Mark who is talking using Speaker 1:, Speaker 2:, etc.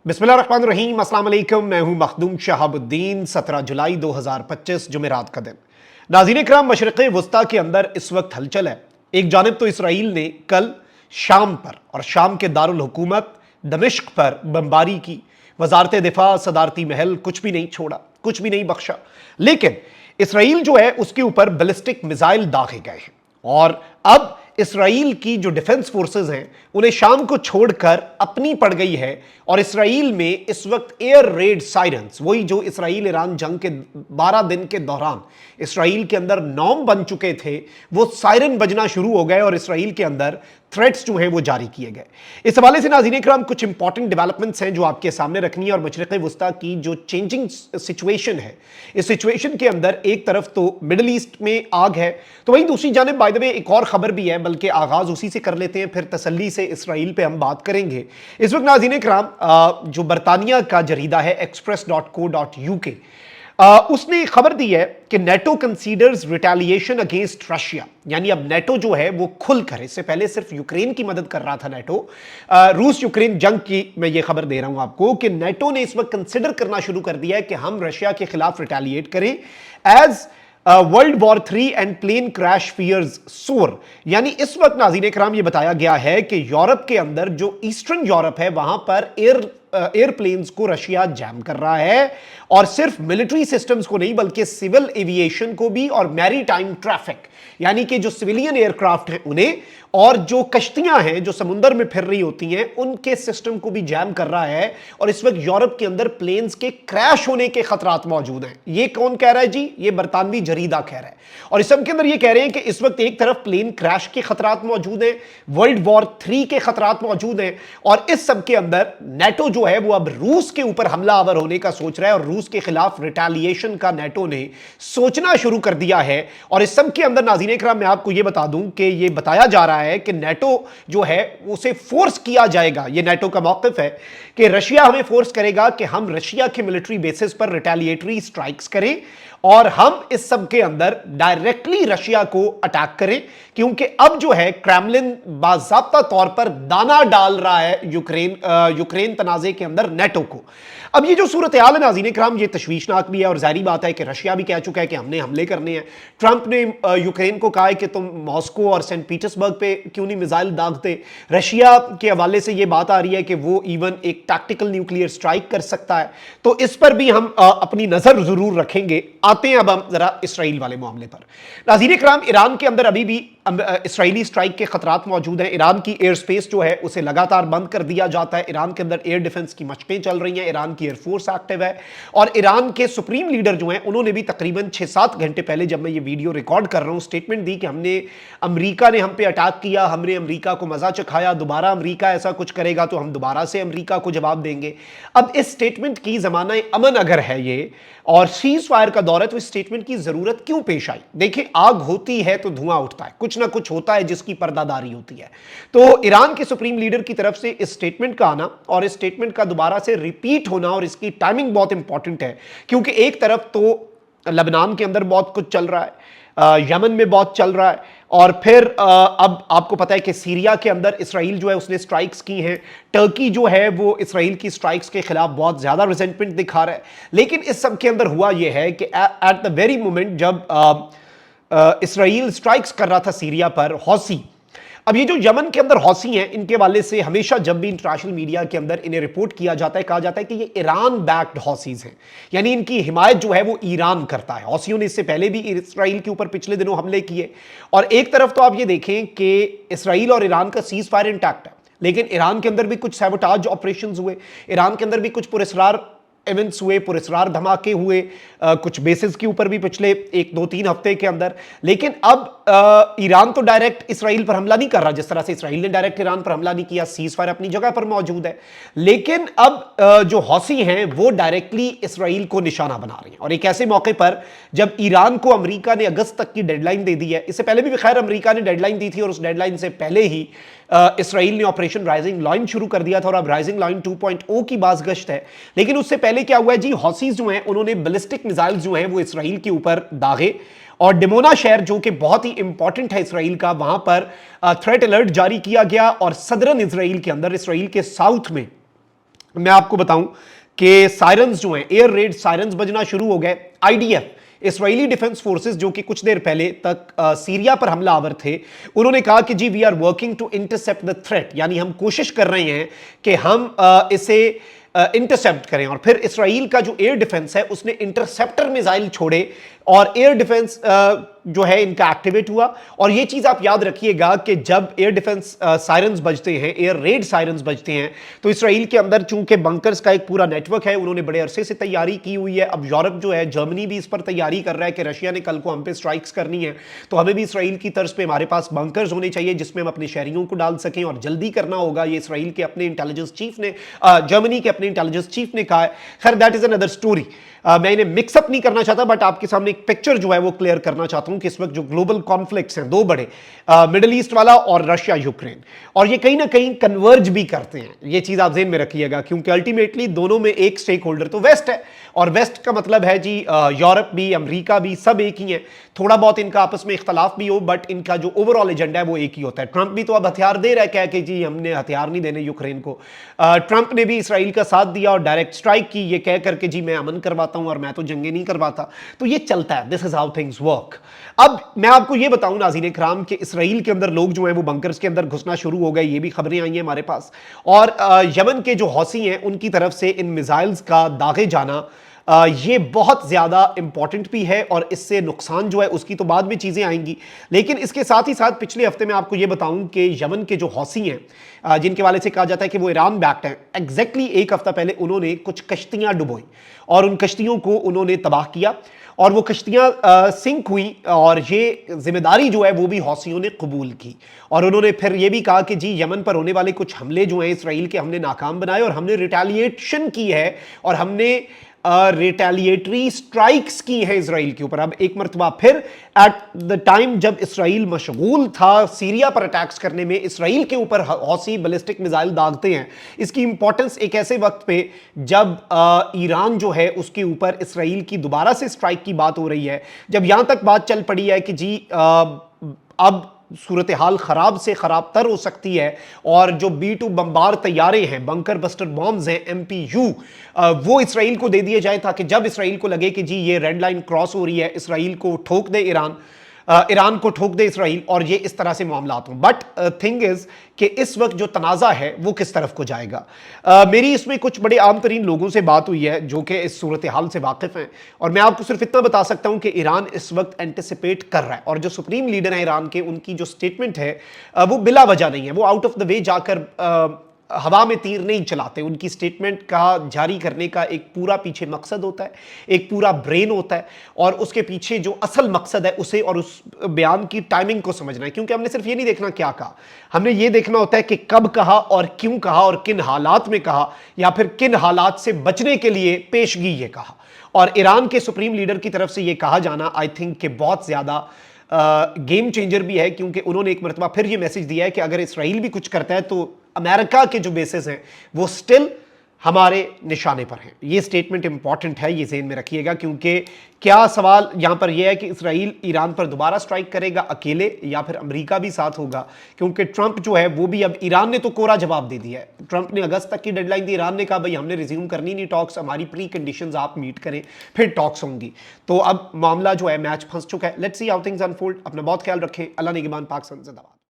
Speaker 1: बिस्मिल्लाहिर्रहमानिर्रहीम, अस्सलाम वालेकुम। मैं हूं मखदूम शहाबुद्दीन। 17 जुलाई 2025 जुमेरात का दिन। नाज़रीन इकराम, मशरिक़ वस्ता के अंदर इस वक्त हलचल है। एक जानिब तो इसराइल ने कल शाम पर और शाम के दारुल हुकूमत दमिश्क पर बमबारी की। वजारत दिफा, सदारती महल, कुछ भी नहीं छोड़ा, कुछ भी नहीं बख्शा। लेकिन इसराइल जो है उसके ऊपर बैलिस्टिक मिसाइल दागे गए हैं और अब इसराइल की जो डिफेंस फोर्सेस हैं उन्हें शाम को छोड़कर अपनी पड़ गई है और इसराइल में इस वक्त एयर रेड साइरेंस, वही जो इसराइल ईरान जंग के 12 दिन के दौरान इसराइल के अंदर नॉर्म बन चुके थे, वो सायरन बजना शुरू हो गए और इसराइल के अंदर थ्रेट्स जो हैं वो जारी किए गए। इस हवाले से नाज़रीन इकराम कुछ इंपॉर्टेंट डेवलपमेंट्स हैं जो आपके सामने रखनी है और मशरिक़ वस्ता की जो चेंजिंग सिचुएशन है, इस सिचुएशन के अंदर एक तरफ तो मिडल ईस्ट में आग है, तो वहीं दूसरी जानिब बाय द वे एक और खबर भी है, बल्कि आगाज उसी से कर लेते हैं, फिर तसल्ली से इसराइल पे हम बात करेंगे। इस वक्त नाज़रीन इकराम जो बरतानिया का जरीदा है express.co.uk, उसने खबर दी है कि NATO considers retaliation against Russia. यानी अब नेटो जो है वो खुलकर, इससे पहले सिर्फ यूक्रेन की मदद कर रहा था नेटो, रूस यूक्रेन जंग की मैं ये खबर दे रहा हूं आपको कि नेटो ने इस वक्त कंसिडर करना शुरू कर दिया है कि हम रशिया के खिलाफ रिटेलिएट करें as world war 3 and plane crash fears soar. यानी इस वक्त नाज़रीन इकराम ये बताया गया है कि यूरोप के अंदर जो ईस्टर्न यूरोप है वहां पर एयरप्लेन्स को रशिया जैम कर रहा है और सिर्फ मिलिट्री सिस्टम्स को नहीं बल्कि सिविल एविएशन को भी और मैरीटाइम ट्रैफिक, यानी कि जो सिविलियन एयरक्राफ्ट हैं उन्हें और जो कश्तियां हैं जो समुंदर में फिर रही होती हैं उनके सिस्टम को भी जैम कर रहा है। और इस वक्त यूरोप के अंदर प्लेन्स के क्रैश होने के खतरात मौजूद हैं। ये कौन कह रहा है जी? ये बरतानवी जरीदा कह रहा है और इस सब के अंदर ये कह रहे हैं कि इस वक्त एक तरफ प्लेन क्रैश के खतरात मौजूद हैं, वर्ल्ड वॉर 3 के खतरात मौजूद हैं और इस सब के अंदर नेटो जो है वो अब रूस के ऊपर हमलावर होने का सोच रहा है और रूस के खिलाफ रिटेलिएशन का नेटो ने सोचना शुरू कर दिया है। और इस सब के अंदर नाज़रीन इकराम मैं आपको यह बता दूं कि यह बताया जा रहा है कि नेटो जो है उसे फोर्स किया जाएगा। यह नेटो का मौक़िफ़ है कि रशिया हमें फोर्स करेगा कि हम रशिया के मिलिट्री बेसिस पर रिटेलिएटरी स्ट्राइक्स करें और हम इस सब के अंदर डायरेक्टली रशिया को अटैक करें, क्योंकि अब जो है क्रेमलिन बाज़ाब्ता तौर पर दाना डाल रहा है यूक्रेन तनाज़े के अंदर नेटो को। अब ये जो सूरत हाल है नाज़रीन इकराम ये तशवीशनाक भी है और जारी बात है कि रशिया भी कह चुका है कि हमने हमले करने हैं। ट्रंप ने यूक्रेन को कहा है कि तुम मॉस्को और सेंट पीटर्सबर्ग पे क्यों नहीं मिसाइल दागते। रशिया के हवाले से ये बात आ रही है कि वो इवन एक टैक्टिकल न्यूक्लियर स्ट्राइक कर सकता है, तो इस पर भी हम अपनी नजर जरूर रखेंगे। आते हैं अब हम जरा इसराइल वाले मामले पर। नाज़रीन इकराम, ईरान के अंदर अभी भी इसराइली स्ट्राइक के खतरात मौजूद हैं। ईरान की एयर स्पेस जो है उसे लगातार बंद कर दिया जाता है। ईरान के अंदर एयर डिफेंस की मशकें चल रही हैं, ईरान की एयरफोर्स एक्टिव है और ईरान के सुप्रीम लीडर जो हैं उन्होंने भी तकरीबन 6-7 घंटे पहले, जब मैं ये वीडियो रिकॉर्ड कर रहा हूं, स्टेटमेंट दी कि हमने अमेरिका ने हम पे अटैक किया, हमने अमेरिका को मजा चखाया, दोबारा अमेरिका ऐसा कुछ करेगा तो हम दोबारा से अमेरिका को जवाब देंगे। अब इस स्टेटमेंट की जमाना अमन अगर है ये और सीज फायर का दौर है तो इस स्टेटमेंट की जरूरत क्यों पेश आई? देखिए, आग होती है तो धुआं उठता है, कुछ ना कुछ होता है जिसकी पर्दादारी होती है। तो ईरान के सुप्रीम लीडर की तरफ से इस स्टेटमेंट का आना और इस स्टेटमेंट का दोबारा से रिपीट होना और इसकी टाइमिंग बहुत इंपॉर्टेंट है, क्योंकि एक तरफ तो लेबनान के अंदर बहुत कुछ चल रहा है, यमन में बहुत चल रहा है और फिर अब आपको पता है कि सीरिया के अंदर इसराइल जो है उसने स्ट्राइक्स की हैं। टर्की जो है वो इसराइल की स्ट्राइक्स के खिलाफ बहुत ज़्यादा रिजेंटमेंट दिखा रहा है। लेकिन इस सब के अंदर हुआ यह है कि एट द वेरी मोमेंट जब इसराइल स्ट्राइक्स कर रहा था सीरिया पर, हौसी, अब ये जो यमन के अंदर हौसी हैं, इनके वाले से हमेशा जब भी इंटरनेशनल मीडिया के अंदर इन्हें रिपोर्ट किया जाता है, कहा जाता है कि ये ईरान बैक्ड हौसीज हैं, यानी इनकी हिमायत जो है वो ईरान करता है। हौसियों ने इससे पहले भी इसराइल के ऊपर पिछले दिनों हमले किए और एक तरफ तो आप ये देखें कि इसराइल और ईरान का सीज फायर इंटैक्ट है, लेकिन ईरान के अंदर भी कुछ सैबोटाज ऑपरेशंस हुए, ईरान के अंदर भी कुछ पुरस्कार इवेंट्स हुए, पुरस्कार धमाके हुए कुछ बेसिस के ऊपर भी पिछले 1-2-3 हफ्ते के अंदर। लेकिन अब ईरान तो डायरेक्ट इसराइल पर हमला नहीं कर रहा, जिस तरह से इसराइल ने डायरेक्ट ईरान पर हमला नहीं किया, सीज फायर अपनी जगह पर मौजूद है। लेकिन अब जो हौसी हैं वो डायरेक्टली इसराइल को निशाना बना रहे हैं और एक ऐसे मौके पर जब ईरान को अमेरिका ने अगस्त तक की डेडलाइन दे दी है। इससे पहले भी खैर अमेरिका ने डेडलाइन दी थी और उस डेडलाइन से पहले ही इसराइल ने ऑपरेशन राइजिंग लाइन शुरू कर दिया था और अब राइजिंग लाइन 2.0 की बाज़गश्त है। लेकिन उससे पहले क्या हुआ है जी, हौसीज जो हैं उन्होंने बैलिस्टिक मिसाइल्स जो हैं वो इसराइल के ऊपर दागे और डिमोना शहर जो कि बहुत ही इंपॉर्टेंट है इसराइल का, वहां पर थ्रेट अलर्ट जारी किया गया और सदरन इसराइल के अंदर, इसराइल के साउथ में मैं आपको बताऊं कि सायरन्स जो हैं, एयर रेड सायरन्स बजना शुरू हो गए। आईडीएफ, इसराइली डिफेंस फोर्सेस, जो कि कुछ देर पहले तक सीरिया पर हमलावर थे, उन्होंने कहा कि जी we are working to intercept the threat, यानी हम कोशिश कर रहे हैं कि हम इसे इंटरसेप्ट करें। और फिर इसराइल का जो एयर डिफेंस है उसने इंटरसेप्टर मिसाइल छोड़े और एयर डिफेंस जो है इनका एक्टिवेट हुआ। और ये चीज आप याद रखिएगा कि जब एयर डिफेंस सायरन्स बजते हैं, एयर रेड सायरन्स बजते हैं, तो इसराइल के अंदर चूंकि बंकर्स का एक पूरा नेटवर्क है, उन्होंने बड़े अरसे से तैयारी की हुई है। अब यूरोप जो है, जर्मनी भी इस पर तैयारी कर रहा है कि रशिया ने कल को हम पे स्ट्राइक्स करनी है, तो हमें भी इसराइल की तर्ज पे हमारे पास बंकर्स होने चाहिए जिसमें हम अपने शहरियों को डाल सकें, और जल्दी करना होगा। ये इसराइल के अपने इंटेलिजेंस चीफ ने, जर्मनी के अपने इंटेलिजेंस चीफ ने कहा है। खैर, दैट इज अनदर स्टोरी। मैं इन्हें मिक्सअप नहीं करना चाहता, बट आपके सामने एक पिक्चर जो है वो क्लियर करना चाहता हूं कि इस वक्त जो ग्लोबल कॉन्फ्लिक्ट्स हैं, दो बड़े, मिडिल ईस्ट वाला और रशिया यूक्रेन, और ये कहीं ना कहीं कन्वर्ज भी करते हैं। ये चीज आप ज़हन में रखिएगा, क्योंकि अल्टीमेटली दोनों में एक स्टेक होल्डर तो वेस्ट है, और वेस्ट का मतलब है जी यूरोप भी, अमेरिका भी, सब एक ही है। थोड़ा बहुत इनका आपस में इख्तलाफ भी हो, बट इनका जो ओवरऑल एजेंडा है वो एक ही होता है। ट्रंप भी तो अब हथियार दे रहा है, कह के जी हमने हथियार नहीं देने यूक्रेन को। ट्रंप ने भी इसराइल का साथ दिया और डायरेक्ट स्ट्राइक की, ये कह करके जी मैं अमन करवाता हूं और मैं तो जंगे नहीं करवाता। तो ये चलता है, this is how things work. अब मैं आपको ये बताऊं नाज़रीन इकराम कि इसराइल के अंदर लोग जो हैं वो बंकर्स के अंदर घुसना शुरू हो गए, ये भी खबरें आई हैं हमारे पास। और यमन के जो हौसी हैं उनकी तरफ से इन मिसाइल्स का दागे जाना, ये बहुत ज़्यादा इंपॉर्टेंट भी है, और इससे नुकसान जो है उसकी तो बाद में चीज़ें आएंगी। लेकिन इसके साथ ही साथ पिछले हफ्ते में आपको ये बताऊं कि यमन के जो हौसी हैं, जिनके वाले से कहा जाता है कि वो ईरान बैक्ड हैं, एग्जैक्टली एक हफ्ता पहले उन्होंने कुछ कश्तियां डुबोई और उन कश्तियों को उन्होंने तबाह किया, और वो कश्तियां सिंक हुई, और ये जिम्मेदारी जो है वो भी हौसियों ने कबूल की। और उन्होंने फिर ये भी कहा कि जी यमन पर होने वाले कुछ हमले जो हैं इसराइल के, हमने नाकाम बनाए और हमने रिटेलिएशन की है, और हमने रिटेलिएटरी स्ट्राइक्स की है इसराइल के ऊपर। अब एक मरतबा फिर एट द टाइम जब इसराइल मशगूल था सीरिया पर अटैक्स करने में, इसराइल के ऊपर हौसी बैलिस्टिक मिसाइल दागते हैं। इसकी इंपॉर्टेंस एक ऐसे वक्त पे जब ईरान जो है उसके ऊपर इसराइल की दोबारा से स्ट्राइक की बात हो रही है, जब यहां तक बात चल पड़ी है कि जी अब सूरत हाल खराब से खराब तर हो सकती है, और जो B-2 बम्बार तैयारे हैं, बंकर बस्टर बॉम्ब्स हैं, MPU, वो इसराइल को दे दिए जाए, ताकि जब इसराइल को लगे कि जी ये रेड लाइन क्रॉस हो रही है, इसराइल को ठोक दे ईरान, ईरान को ठोक दे इसराइल, और ये इस तरह से मामलात हों। बट थिंग इज कि इस वक्त जो तनाज़ा है वो किस तरफ को जाएगा। मेरी इसमें कुछ बड़े आम तरीन लोगों से बात हुई है जो कि इस सूरत हाल से वाकिफ़ हैं, और मैं आपको सिर्फ इतना बता सकता हूं कि ईरान इस वक्त एंटिसिपेट कर रहा है, और जो सुप्रीम लीडर है ईरान के, उनकी जो स्टेटमेंट है वो बिला वजह नहीं है। वो आउट ऑफ द वे जाकर हवा में तीर नहीं चलाते। उनकी स्टेटमेंट का जारी करने का एक पूरा पीछे मकसद होता है, एक पूरा ब्रेन होता है, और उसके पीछे जो असल मकसद है उसे और उस बयान की टाइमिंग को समझना है। क्योंकि हमने सिर्फ ये नहीं देखना क्या कहा, हमने ये देखना होता है कि कब कहा और क्यों कहा और किन हालात में कहा, या फिर किन हालात से बचने के लिए पेशगी ये कहा। और ईरान के सुप्रीम लीडर की तरफ से ये कहा जाना आई थिंक कि बहुत ज़्यादा गेम चेंजर भी है, क्योंकि उन्होंने एक मरतबा फिर ये मैसेज दिया है कि अगर इसराइल भी कुछ करता है तो अमेरिका के जो बेसिस हैं वो स्टिल हमारे निशाने पर हैं। ये स्टेटमेंट इंपॉर्टेंट है, ये ज़हन में रखिएगा, क्योंकि क्या सवाल यहां पर यह है कि इसराइल ईरान पर दोबारा स्ट्राइक करेगा अकेले, या फिर अमेरिका भी साथ होगा। क्योंकि ट्रंप जो है वो भी, अब ईरान ने तो कोरा जवाब दे दिया है। ट्रंप ने अगस्त तक की डेडलाइन दी, ईरान ने कहा भाई हमने रिज्यूम करनी नहीं टॉक्स, हमारी प्री कंडीशंस आप मीट करें फिर टॉक्स होंगी। तो अब मामला जो है मैच फंस चुका है। Let's see how things unfold. अपना बहुत ख्याल रखें। अल्लाह निगहबान। पाक जिंदाबाद।